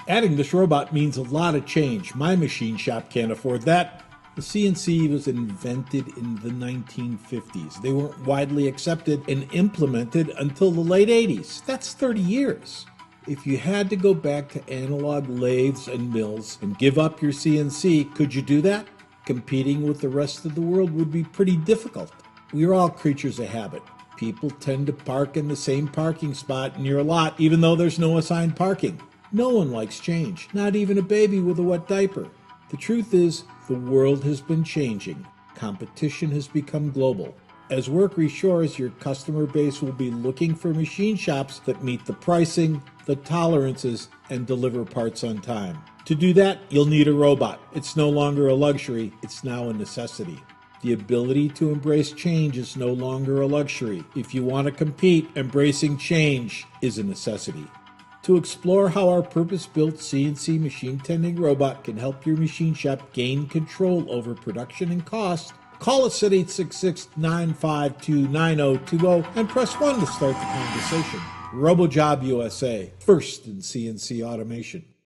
Adding this robot means a lot of change. My machine shop can't afford that. The CNC was invented in the 1950s. They weren't widely accepted and implemented until the late 80s. That's 30 years. If you had to go back to analog lathes and mills and give up your CNC, could you do that? Competing with the rest of the world would be pretty difficult. We are all creatures of habit. People tend to park in the same parking spot in your lot even though there's no assigned parking. No one likes change, not even a baby with a wet diaper. The truth is, the world has been changing. Competition has become global. As work reshores, your customer base will be looking for machine shops that meet the pricing, the tolerances, and deliver parts on time. To do that, you'll need a robot. It's no longer a luxury, it's now a necessity. The ability to embrace change is no longer a luxury. If you want to compete, embracing change is a necessity. To explore how our purpose-built CNC machine tending robot can help your machine shop gain control over production and cost, call us at 866-952-9020 and press 1 to start the conversation. RoboJob-USA, first in CNC automation.